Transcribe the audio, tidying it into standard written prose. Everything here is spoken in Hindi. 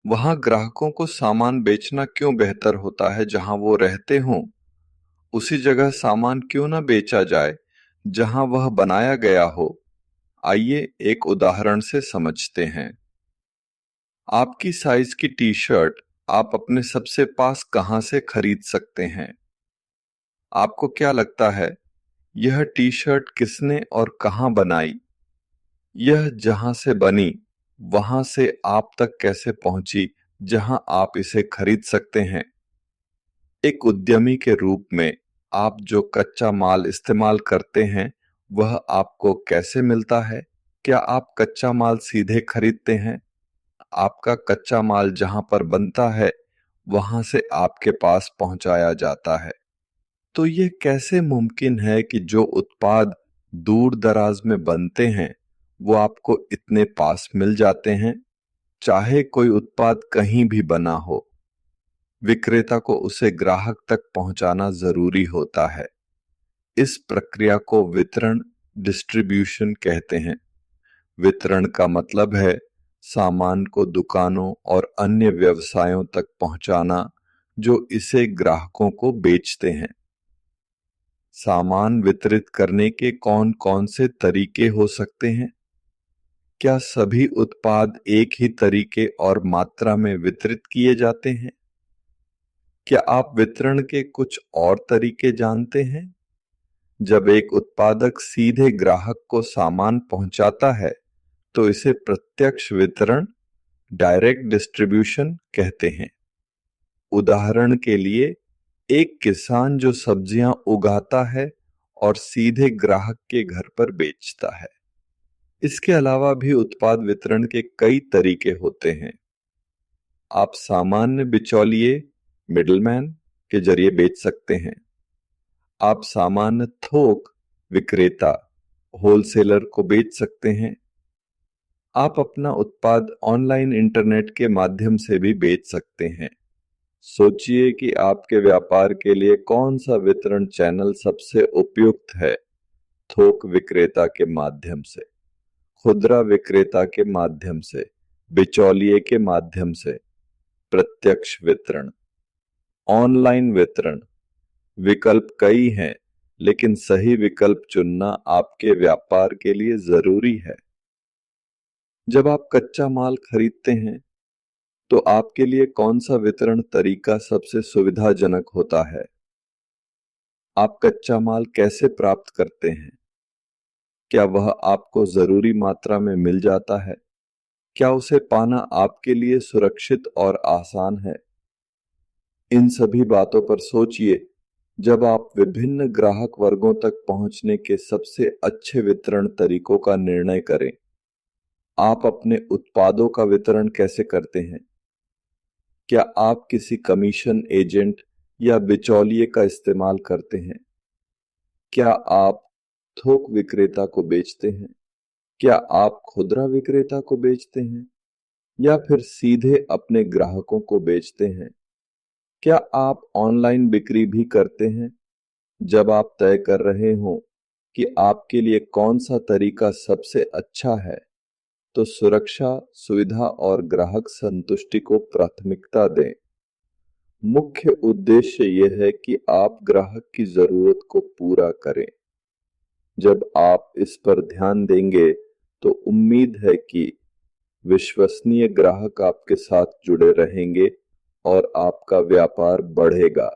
वहां ग्राहकों को सामान बेचना क्यों बेहतर होता है जहां वो रहते हों? उसी जगह सामान क्यों न बेचा जाए जहां वह बनाया गया हो? आइए एक उदाहरण से समझते हैं। आपकी साइज की टी शर्ट आप अपने सबसे पास कहां से खरीद सकते हैं? आपको क्या लगता है, यह टी शर्ट किसने और कहां बनाई? यह जहां से बनी वहां से आप तक कैसे पहुंची जहां आप इसे खरीद सकते हैं? एक उद्यमी के रूप में आप जो कच्चा माल इस्तेमाल करते हैं वह आपको कैसे मिलता है? क्या आप कच्चा माल सीधे खरीदते हैं? आपका कच्चा माल जहां पर बनता है वहां से आपके पास पहुंचाया जाता है। तो यह कैसे मुमकिन है कि जो उत्पाद दूर दराज में बनते हैं वो आपको इतने पास मिल जाते हैं, चाहे कोई उत्पाद कहीं भी बना हो? विक्रेता को उसे ग्राहक तक पहुंचाना जरूरी होता है। इस प्रक्रिया को वितरण डिस्ट्रीब्यूशन कहते हैं। वितरण का मतलब है सामान को दुकानों और अन्य व्यवसायों तक पहुंचाना जो इसे ग्राहकों को बेचते हैं। सामान वितरित करने के कौन कौन से तरीके हो सकते हैं? क्या सभी उत्पाद एक ही तरीके और मात्रा में वितरित किए जाते हैं? क्या आप वितरण के कुछ और तरीके जानते हैं? जब एक उत्पादक सीधे ग्राहक को सामान पहुंचाता है तो इसे प्रत्यक्ष वितरण डायरेक्ट डिस्ट्रीब्यूशन कहते हैं। उदाहरण के लिए, एक किसान जो सब्जियां उगाता है और सीधे ग्राहक के घर पर बेचता है। इसके अलावा भी उत्पाद वितरण के कई तरीके होते हैं। आप सामान्य बिचौलिए मिडलमैन के जरिए बेच सकते हैं। आप सामान्य थोक विक्रेता होलसेलर को बेच सकते हैं। आप अपना उत्पाद ऑनलाइन इंटरनेट के माध्यम से भी बेच सकते हैं। सोचिए कि आपके व्यापार के लिए कौन सा वितरण चैनल सबसे उपयुक्त है। थोक विक्रेता के माध्यम से, खुदरा विक्रेता के माध्यम से, बिचौलिए के माध्यम से, प्रत्यक्ष वितरण, ऑनलाइन वितरण। विकल्प कई हैं, लेकिन सही विकल्प चुनना आपके व्यापार के लिए जरूरी है। जब आप कच्चा माल खरीदते हैं तो आपके लिए कौन सा वितरण तरीका सबसे सुविधाजनक होता है? आप कच्चा माल कैसे प्राप्त करते हैं? क्या वह आपको जरूरी मात्रा में मिल जाता है? क्या उसे पाना आपके लिए सुरक्षित और आसान है? इन सभी बातों पर सोचिए जब आप विभिन्न ग्राहक वर्गों तक पहुंचने के सबसे अच्छे वितरण तरीकों का निर्णय करें। आप अपने उत्पादों का वितरण कैसे करते हैं? क्या आप किसी कमीशन एजेंट या बिचौलिए का इस्तेमाल करते हैं? क्या आप थोक विक्रेता को बेचते हैं? क्या आप खुदरा विक्रेता को बेचते हैं या फिर सीधे अपने ग्राहकों को बेचते हैं? क्या आप ऑनलाइन बिक्री भी करते हैं? जब आप तय कर रहे हो कि आपके लिए कौन सा तरीका सबसे अच्छा है, तो सुरक्षा, सुविधा और ग्राहक संतुष्टि को प्राथमिकता दें। मुख्य उद्देश्य यह है कि आप ग्राहक की जरूरत को पूरा करें। जब आप इस पर ध्यान देंगे तो उम्मीद है कि विश्वसनीय ग्राहक आपके साथ जुड़े रहेंगे और आपका व्यापार बढ़ेगा।